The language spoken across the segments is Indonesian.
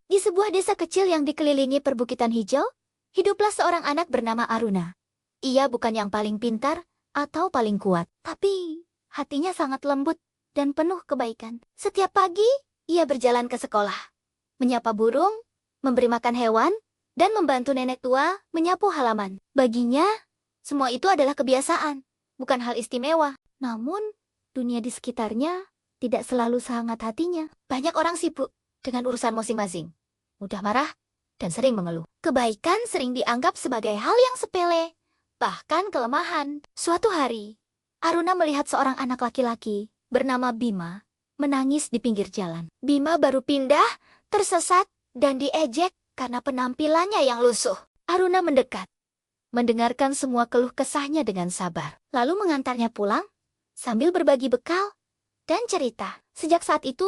Di sebuah desa kecil yang dikelilingi perbukitan hijau, hiduplah seorang anak bernama Aruna. Ia bukan yang paling pintar atau paling kuat, tapi hatinya sangat lembut dan penuh kebaikan. Setiap pagi, ia berjalan ke sekolah, menyapa burung, memberi makan hewan, dan membantu nenek tua menyapu halaman. Baginya, semua itu adalah kebiasaan, bukan hal istimewa. Namun, dunia di sekitarnya tidak selalu sehangat hatinya. Banyak orang sibuk dengan urusan masing-masing, mudah marah, dan sering mengeluh. Kebaikan sering dianggap sebagai hal yang sepele, bahkan kelemahan. Suatu hari, Aruna melihat seorang anak laki-laki bernama Bima menangis di pinggir jalan. Bima baru pindah, tersesat, dan diejek karena penampilannya yang lusuh. Aruna mendekat, mendengarkan semua keluh kesahnya dengan sabar, lalu mengantarnya pulang sambil berbagi bekal dan cerita. Sejak saat itu,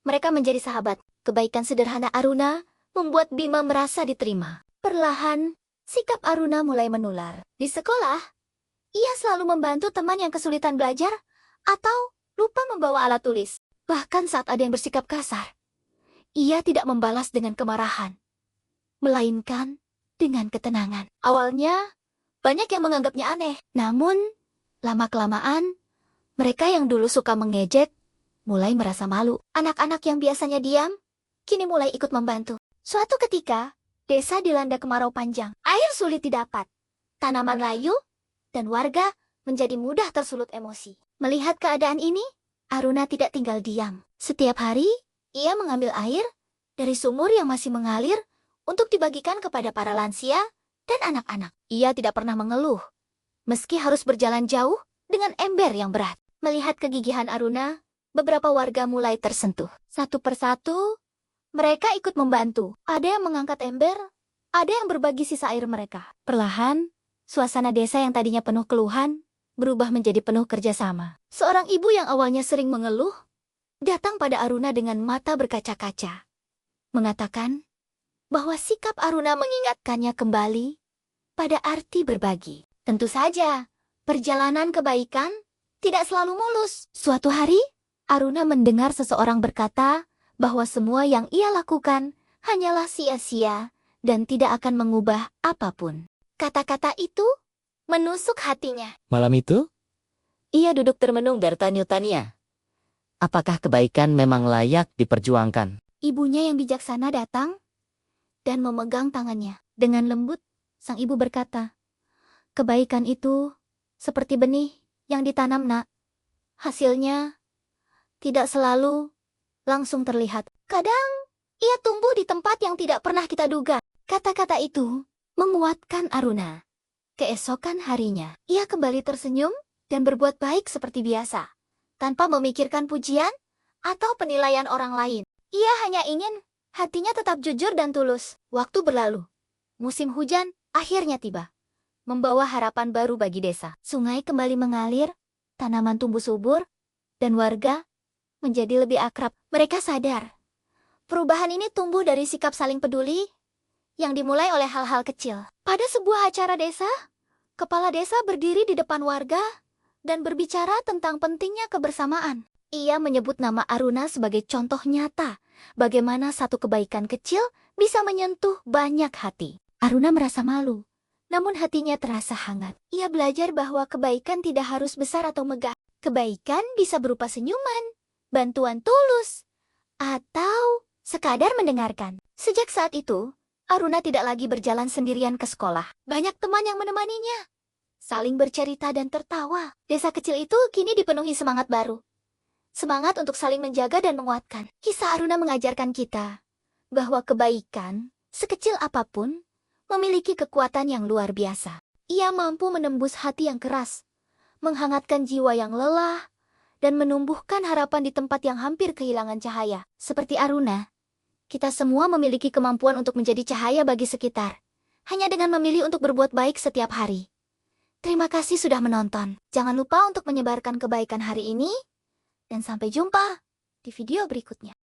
mereka menjadi sahabat. Kebaikan sederhana Aruna membuat Bima merasa diterima. Perlahan, sikap Aruna mulai menular. Di sekolah, ia selalu membantu teman yang kesulitan belajar atau lupa membawa alat tulis. Bahkan saat ada yang bersikap kasar, ia tidak membalas dengan kemarahan, melainkan dengan ketenangan. Awalnya, banyak yang menganggapnya aneh. Namun, lama-kelamaan, mereka yang dulu suka mengejek mulai merasa malu. Anak-anak yang biasanya diam, kini mulai ikut membantu. Suatu ketika, desa dilanda kemarau panjang. Air sulit didapat, tanaman layu, dan warga menjadi mudah tersulut emosi. Melihat keadaan ini, Aruna tidak tinggal diam. Setiap hari, ia mengambil air dari sumur yang masih mengalir untuk dibagikan kepada para lansia dan anak-anak. Ia tidak pernah mengeluh, meski harus berjalan jauh dengan ember yang berat. Melihat kegigihan Aruna, beberapa warga mulai tersentuh. Satu persatu, mereka ikut membantu. Ada yang mengangkat ember, ada yang berbagi sisa air mereka. Perlahan, suasana desa yang tadinya penuh keluhan berubah menjadi penuh kerjasama. Seorang ibu yang awalnya sering mengeluh, datang pada Aruna dengan mata berkaca-kaca, mengatakan bahwa sikap Aruna mengingatkannya kembali pada arti berbagi. Tentu saja, perjalanan kebaikan tidak selalu mulus. Suatu hari, Aruna mendengar seseorang berkata bahwa semua yang ia lakukan hanyalah sia-sia dan tidak akan mengubah apapun. Kata-kata itu menusuk hatinya. Malam itu, Ia duduk termenung bertanya-tanya. apakah kebaikan memang layak diperjuangkan? Ibunya yang bijaksana datang dan memegang tangannya. Dengan lembut, sang ibu berkata, "Kebaikan itu seperti benih yang ditanam, Nak. Hasilnya tidak selalu langsung terlihat. Kadang ia tumbuh di tempat yang tidak pernah kita duga." Kata-kata itu menguatkan Aruna. Keesokan harinya, ia kembali tersenyum dan berbuat baik seperti biasa, tanpa memikirkan pujian atau penilaian orang lain. Ia hanya ingin hatinya tetap jujur dan tulus. Waktu berlalu. Musim hujan akhirnya tiba, membawa harapan baru bagi desa. Sungai kembali mengalir, tanaman tumbuh subur, dan warga menjadi lebih akrab. Mereka sadar, perubahan ini tumbuh dari sikap saling peduli yang dimulai oleh hal-hal kecil. Pada sebuah acara desa, kepala desa berdiri di depan warga dan berbicara tentang pentingnya kebersamaan. Ia menyebut nama Aruna sebagai contoh nyata bagaimana satu kebaikan kecil bisa menyentuh banyak hati. Aruna merasa malu, namun hatinya terasa hangat. Ia belajar bahwa kebaikan tidak harus besar atau megah. Kebaikan bisa berupa senyuman, bantuan tulus, atau sekadar mendengarkan. Sejak saat itu, Aruna tidak lagi berjalan sendirian ke sekolah. Banyak teman yang menemaninya, saling bercerita dan tertawa. Desa kecil itu kini dipenuhi semangat baru. Semangat untuk saling menjaga dan menguatkan. Kisah Aruna mengajarkan kita bahwa kebaikan, sekecil apapun, memiliki kekuatan yang luar biasa. Ia mampu menembus hati yang keras, menghangatkan jiwa yang lelah, dan menumbuhkan harapan di tempat yang hampir kehilangan cahaya. Seperti Aruna, kita semua memiliki kemampuan untuk menjadi cahaya bagi sekitar, hanya dengan memilih untuk berbuat baik setiap hari. Terima kasih sudah menonton. Jangan lupa untuk menyebarkan kebaikan hari ini, dan sampai jumpa di video berikutnya.